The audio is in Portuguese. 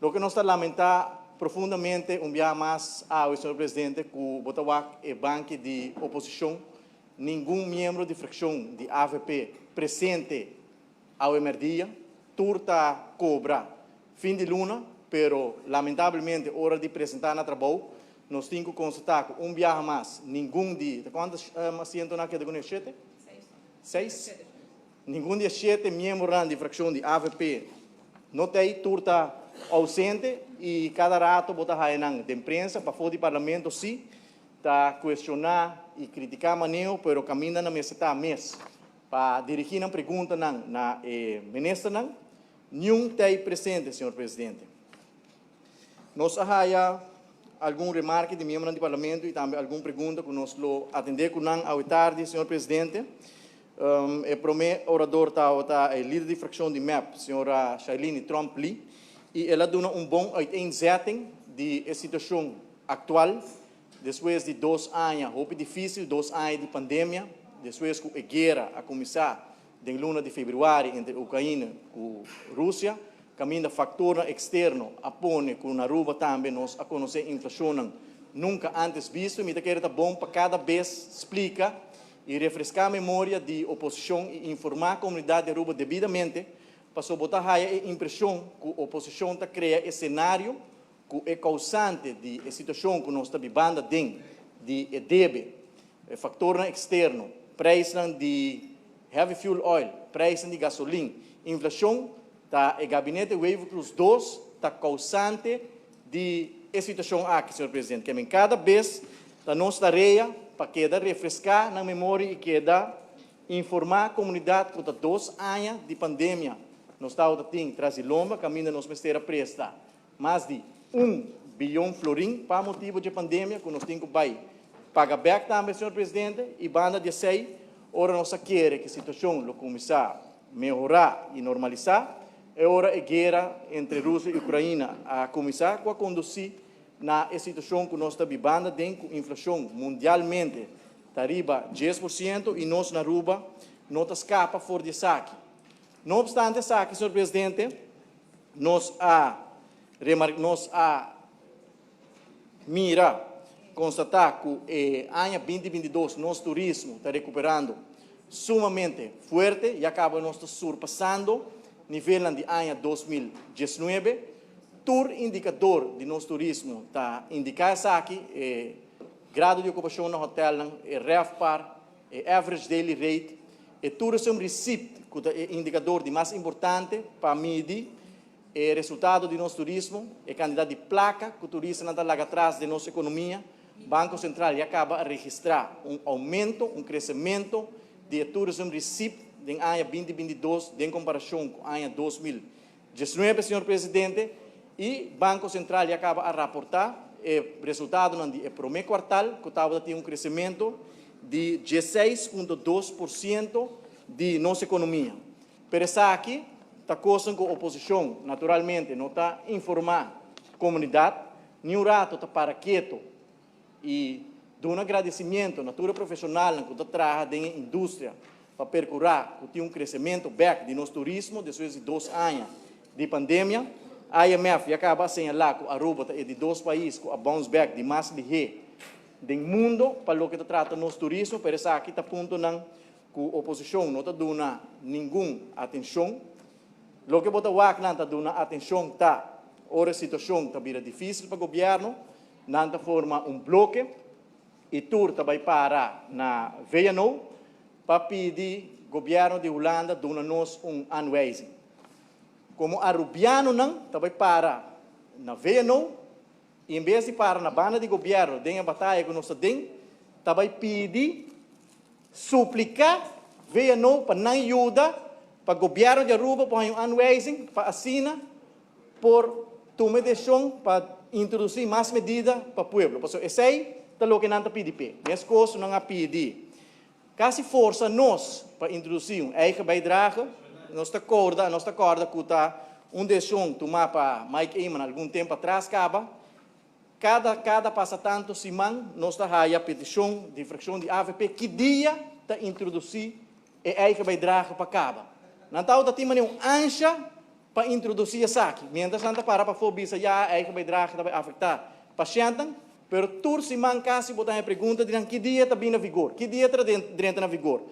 Lo que nos lamenta profundamente un día más ao senhor presidente que o Botawak é banco de oposição, nenhum membro de fracção de AVP presente ao emerdia, turta cobra fim de luna, pero lamentavelmente hora de apresentar na trabalho, nós temos que constatar que um dia mais, nenhum de quantos assentos na que de sete? Seis? Nenhum de sete membros de fracção de AVP não tem turta ausente e cada rato bota a de imprensa para fora do parlamento sim, tá questionar e criticar maneiro, pero caminha na mesa tá mês para dirigir uma pergunta na ministra nenhum tem presente, senhor presidente. Nós há algum remarque de membro do parlamento e também alguma pergunta que nós lo atender com ao tarde, senhor presidente. O primeiro orador está o líder de fracção de MEP, senhora Shailene Trump Lee, e ela dá bom uiteenzetting de situação atual, depois de 2 anos, muito difícil, 2 anos de pandemia, depois que a guerra a começar em luna de fevereiro entre Ucrânia e Rússia, caminho fator externo, apone com na Aruba também, nós a conhecer inflação nunca antes visto, e me quer bom para cada vez explica e refrescar a memória de oposição e informar a comunidade de Aruba devidamente, para botar a impressão que a oposição está criando cenário que é causante de situação que nós estamos vivendo dentro de debe, fator externo, preço de heavy fuel oil, preço de gasolina, inflação, tá, o gabinete Wave Cruz 2 está causante de situação aqui, senhor presidente, que cada vez a nossa tarefa para queda refrescar na memória e queda informar a comunidade que está 2 anos de pandemia, nós estamos trazendo lomba, caminho nós mesteira presta mais de 1 bilhão florim para motivo de pandemia, que nós temos que pagar back também, senhor presidente, e banda de 6, ora nós queremos que a situação começar a melhorar e normalizar, é hora a guerra entre Rússia e Ucrânia a começar a conduzir na situação que nós estamos vivendo, dentro da inflação mundialmente está arriba 10% e nós na Aruba não escapa fora de saque. Não obstante saque, senhor presidente, nós mira constatar que ano 2022 nosso turismo está recuperando sumamente forte e acaba nós surpassando nível de ano 2019. Todo indicador de nosso turismo está indicando aqui grado de ocupação no hotel, RevPAR, average daily rate, e tourism receipt, que é o indicador de mais importante para medir o resultado de nosso turismo, é quantidade de placa que o turista não está lá atrás de nossa economia. O Banco Central acaba de registrar aumento, crescimento de tourism receipt em ano 2022 em comparação com o ano 2019, senhor presidente, e o Banco Central acaba a raportar o resultado no primeiro quartal, que estava tendo crescimento de 16,2% de nossa economia. Por isso aqui, está coisa com a oposição, naturalmente, não está informar a comunidade, nenhum rato está para quieto e de um agradecimento à natura profissional que está trabalhando na indústria para percurar que tem crescimento back de nosso turismo depois de 2 anos de pandemia. A IMF acaba de señalar que a Aruba é de 2 países com a bounce back de mais ligeiro do mundo para o que trata nosso turismo, por isso aqui está ponto que a oposição não está dando nenhuma atenção. O que bota o não está dando atenção está, ora a situação está bem difícil para o governo, não está forma bloco, e tudo vai parar na VNO para pedir o governo de Holanda dar-nos anwijzing. Como arubiano não, vai parar na VNO, e em vez de parar na banda de governo, tem a batalha que nós temos, vai pedir, suplicar VNO para não ajudar, para o governo de Aruba, para um anwijzing, para assinar, por tomar decisão, para introduzir mais medidas para o povo. Esse aí é o que não está pedindo. Nesse caso, não há pedir. Caso força nós para introduzir eigen bijdrage, nós está corda que está decisão tomar para Mike Eamon algum tempo atrás, cada passa tanto semana, nós está a petição de fracção de AVP que dia está introduzir eigen bijdrage para caba. Não está nenhum ancha para introduzir a saque. Mientras tanto, para fobisa, já é que vai afetar paciente, pero tur si man casi botar a pergunta, dirão que dia está bem na vigor, que dia está dentro na vigor.